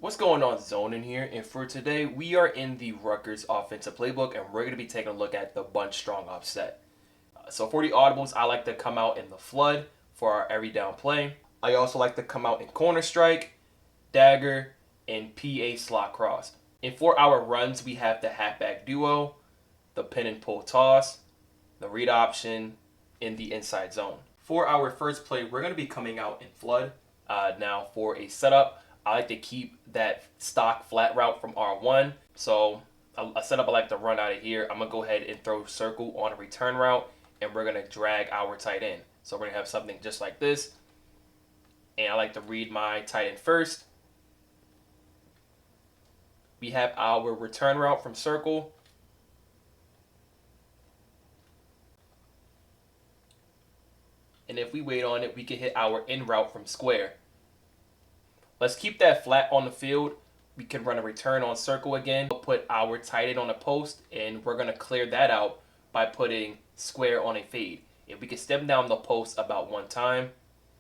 What's going on, Zone in here? And for today, we are in the Rutgers offensive playbook, and we're going to be taking a look at the bunch strong offset. So for the audibles, I like to come out in the flood for our every down play. I also like to come out in corner strike, dagger, and PA slot cross. And for our runs, we have the halfback duo, the pin and pull toss, the read option, and the inside zone. For our first play, we're going to be coming out in flood. Now for a setup, I like to keep that stock flat route from R1. So a setup I like to run out of here, I'm going to go ahead and throw circle on a return route, and we're going to drag our tight end. So we're going to have something just like this. And I like to read my tight end first. We have our return route from circle. And if we wait on it, we can hit our in route from square. Let's keep that flat on the field. We can run a return on circle again. We'll put our tight end on a post, and we're going to clear that out by putting square on a fade. If we can stem down the post about one time.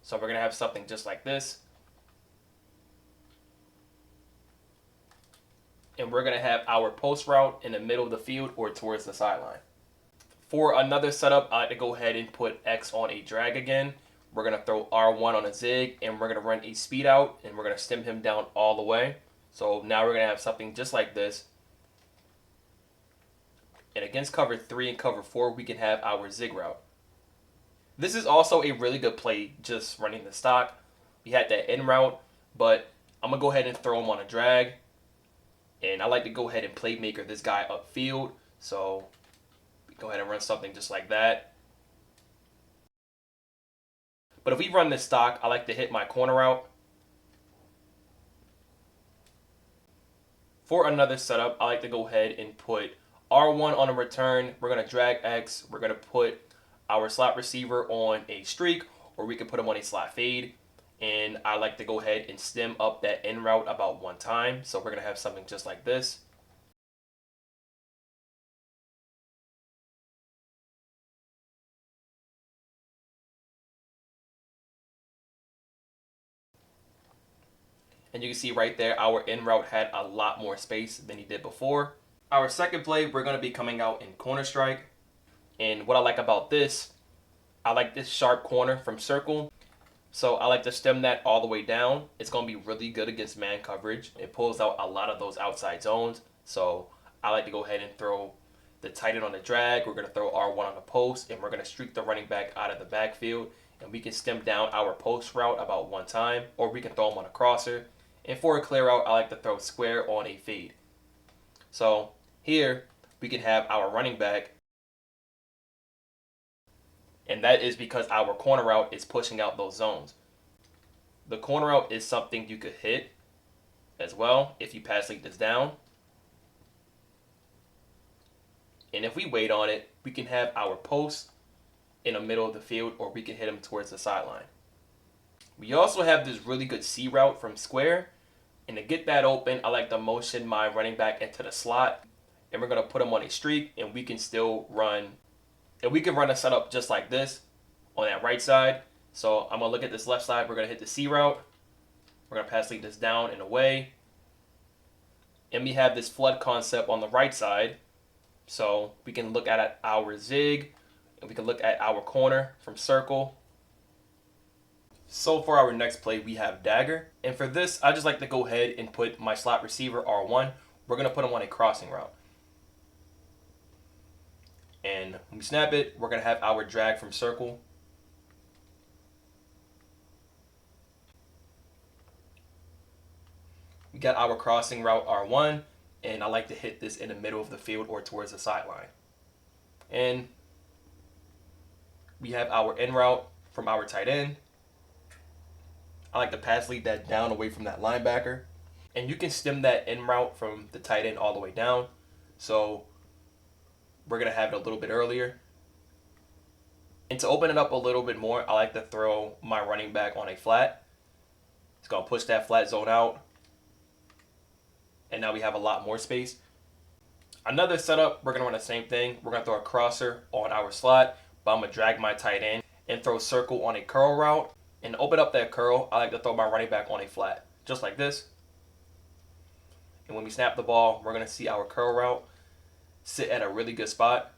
So we're going to have something just like this. And we're going to have our post route in the middle of the field or towards the sideline. For another setup, I like to go ahead and put X on a drag again. We're going to throw R1 on a zig, and we're going to run a speed out, and we're going to stem him down all the way. So now we're going to have something just like this. And against cover 3 and cover 4, we can have our zig route. This is also a really good play just running the stock. We had that in route, but I'm going to go ahead and throw him on a drag. And I like to go ahead and playmaker this guy upfield. So we go ahead and run something just like that. But if we run this stock, I like to hit my corner route. For another setup, I like to go ahead and put R1 on a return. We're going to drag X. We're going to put our slot receiver on a streak, or we can put him on a slot fade. And I like to go ahead and stem up that in route about one time. So we're going to have something just like this. And you can see right there, our in route had a lot more space than he did before. Our second play, we're going to be coming out in corner strike. And what I like about this, I like this sharp corner from circle. So I like to stem that all the way down. It's going to be really good against man coverage. It pulls out a lot of those outside zones. So I like to go ahead and throw the tight end on the drag. We're going to throw R1 on the post, and we're going to streak the running back out of the backfield. And we can stem down our post route about one time, or we can throw him on a crosser. And for a clear out, I like to throw square on a fade. So here we can have our running back. And that is because our corner route is pushing out those zones. The corner route is something you could hit as well if you pass lead this down. And if we wait on it, we can have our post in the middle of the field, or we can hit him towards the sideline. We also have this really good C route from square. And to get that open, I like to motion my running back into the slot. And we're going to put him on a streak, and we can still run. And we can run a setup just like this on that right side. So I'm going to look at this left side. We're going to hit the C route. We're going to pass lead this down and away. And we have this flood concept on the right side. So we can look at our zig, and we can look at our corner from circle. So for our next play, we have Dagger. And for this, I just like to go ahead and put my slot receiver R1. We're going to put him on a crossing route. And when we snap it, we're going to have our drag from circle. We got our crossing route R1. And I like to hit this in the middle of the field or towards the sideline. And we have our in route from our tight end. I like to pass lead that down away from that linebacker. And you can stem that in route from the tight end all the way down. So we're going to have it a little bit earlier. And to open it up a little bit more, I like to throw my running back on a flat. It's going to push that flat zone out. And now we have a lot more space. Another setup, we're going to run the same thing. We're going to throw a crosser on our slot, but I'm going to drag my tight end and throw circle on a curl route. And to open up that curl, I like to throw my running back on a flat, just like this. And when we snap the ball, we're going to see our curl route sit at a really good spot.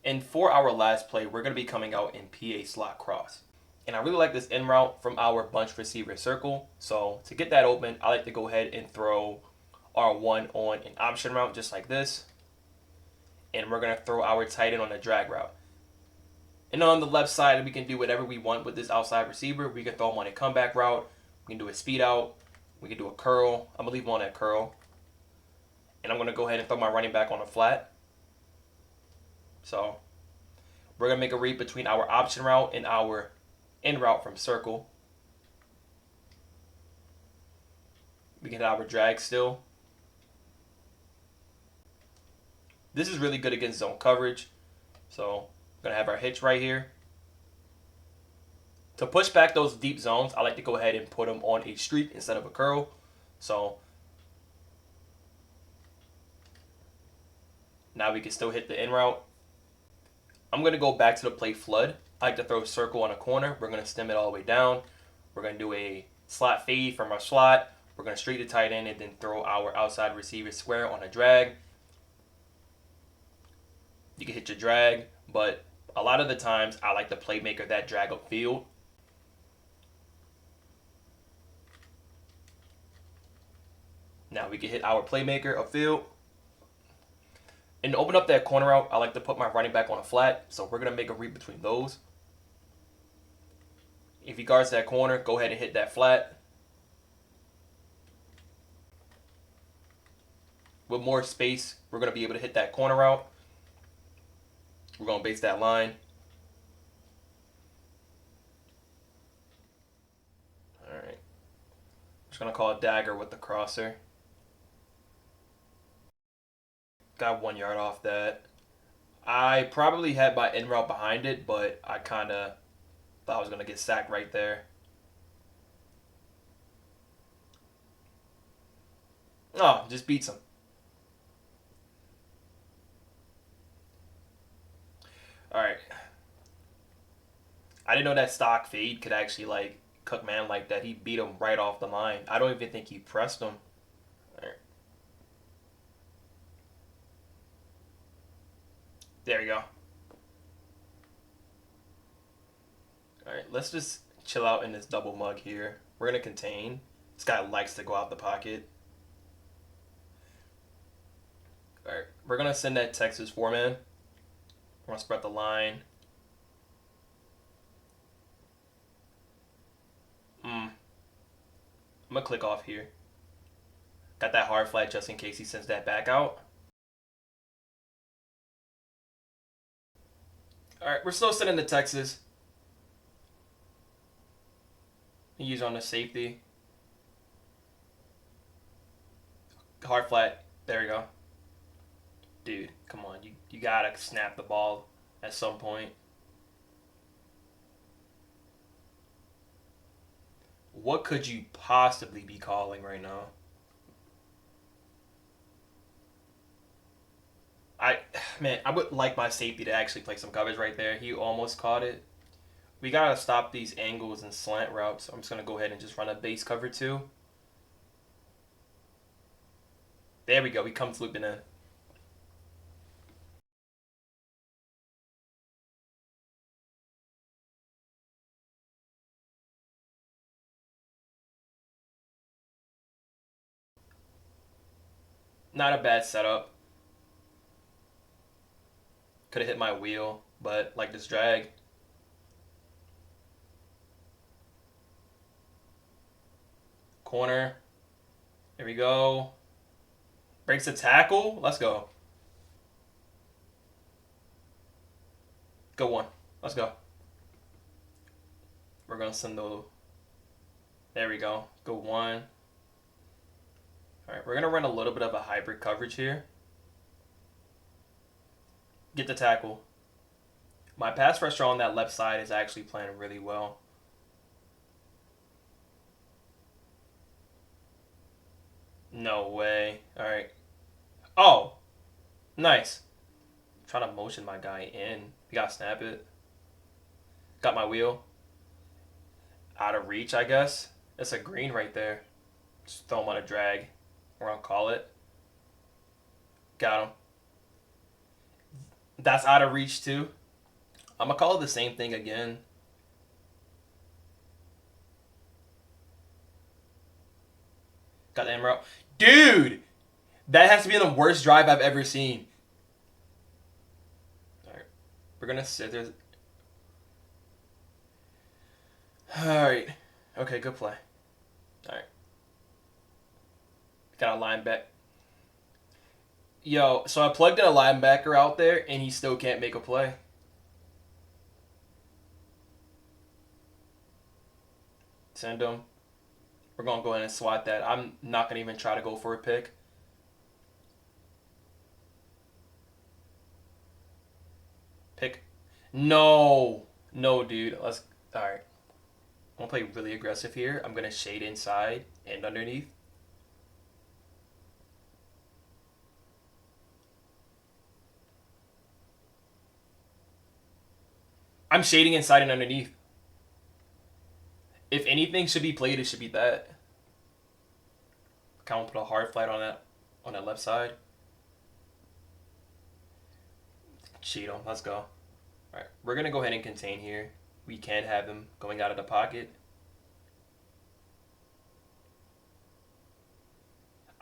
And for our last play, we're going to be coming out in PA slot cross. And I really like this in route from our bunch receiver circle. So to get that open, I like to go ahead and throw R1 on an option route just like this. And we're going to throw our tight end on a drag route. And on the left side, we can do whatever we want with this outside receiver. We can throw him on a comeback route. We can do a speed out. We can do a curl. I'm going to leave him on that curl. And I'm going to go ahead and throw my running back on a flat. So we're going to make a read between our option route and our in route from circle. We can hit our drag still. This is really good against zone coverage. So we're going to have our hitch right here. To push back those deep zones, I like to go ahead and put them on a streak instead of a curl. So now we can still hit the in route. I'm going to go back to the play flood. I like to throw a circle on a corner. We're going to stem it all the way down. We're going to do a slot fade from our slot. We're going to straight the tight end and then throw our outside receiver square on a drag. You can hit your drag, but a lot of the times I like the playmaker that drag upfield. Now we can hit our playmaker upfield. And to open up that corner out, I like to put my running back on a flat. So we're going to make a read between those. If he guards that corner, go ahead and hit that flat. With more space, we're going to be able to hit that corner out. We're going to base that line. All right. I'm just going to call it Dagger with the crosser. Got 1 yard off that. I probably had my in route behind it, but I kind of thought I was going to get sacked right there. Oh, just beats him. All right. I didn't know that stock fade could actually like cook man like that. He beat him right off the line. I don't even think he pressed him. All right. There we go. All right, let's just chill out in this double mug here. We're going to contain. This guy likes to go out the pocket. All right, we're going to send that Texas 4-man. We're going to spread the line. I'm going to click off here. Got that hard flat just in case he sends that back out. All right, we're still sending the Texas. Use on the safety. Hard flat. There we go. Dude, come on. You got to snap the ball at some point. What could you possibly be calling right now? I would like my safety to actually play some coverage right there. He almost caught it. We got to stop these angles and slant routes. I'm just going to go ahead and just run a base cover 2. There we go. He comes looping in. Not a bad setup. Could have hit my wheel, but like this drag. Corner. There we go. Breaks the tackle. Let's go. Good one. Let's go. We're going to send the... There we go. Good one. All right, we're going to run a little bit of a hybrid coverage here. Get the tackle. My pass rusher on that left side is actually playing really well. No way. All right. Oh, nice. I'm trying to motion my guy in. We got to snap it. Got my wheel. Out of reach, I guess. It's a green right there. Just throw him on a drag. We're going to call it. Got him. That's out of reach too. I'm going to call it the same thing again. Got the emerald. Dude! That has to be the worst drive I've ever seen. Alright. We're going to scissors. Alright. Okay, good play. Alright. Got a linebacker. Yo, so I plugged in a linebacker out there, and he still can't make a play. Send him. We're going to go ahead and swat that. I'm not going to even try to go for a pick. Pick. No. No, dude. Let's. Alright. I'm going to play really aggressive here. I'm going to shade inside and underneath. I'm shading inside and underneath. If anything should be played, it should be that. Kind of put a hard flat on that left side. Cheat him. Let's go. Alright, we're going to go ahead and contain here. We can have him going out of the pocket.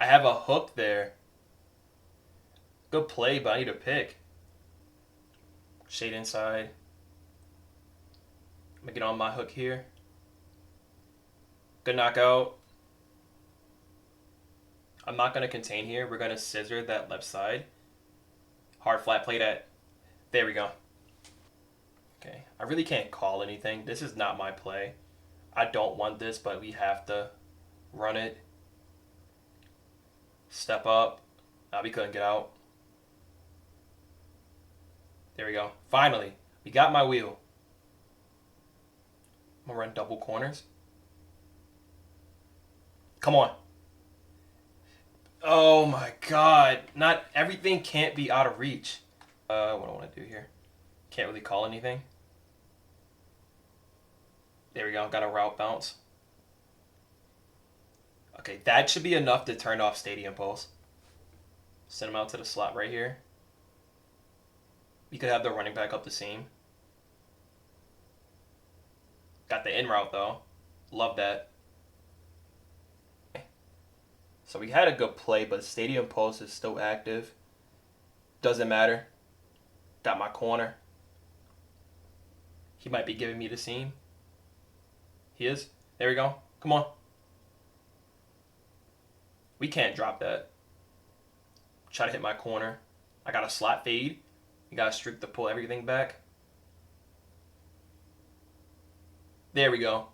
I have a hook there. Good play, but I need a pick. Shade inside. I'm going to get on my hook here. Good knockout. I'm not going to contain here. We're going to scissor that left side. Hard flat play that. There we go. Okay, I really can't call anything. This is not my play. I don't want this, but we have to run it. Step up. We couldn't get out. There we go. Finally, we got my wheel. I'm going to run double corners. Come on. Oh my god. Not everything can't be out of reach. What do I want to do here? Can't really call anything. There we go. Got a route bounce. Okay, that should be enough to turn off Stadium Pulse. Send him out to the slot right here. We could have the running back up the seam. Got the in route though. Love that. So we had a good play, but Stadium Pulse is still active. Doesn't matter. Got my corner. He might be giving me the seam. He is. There we go. Come on. We can't drop that. Try to hit my corner. I got a slot fade. You got a streak to pull everything back. There we go.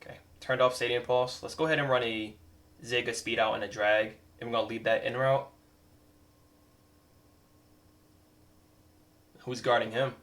Okay. Turned off Stadium Pulse. Let's go ahead and run a zig, a speed out, and a drag. And we're going to lead that in route. Who's guarding him?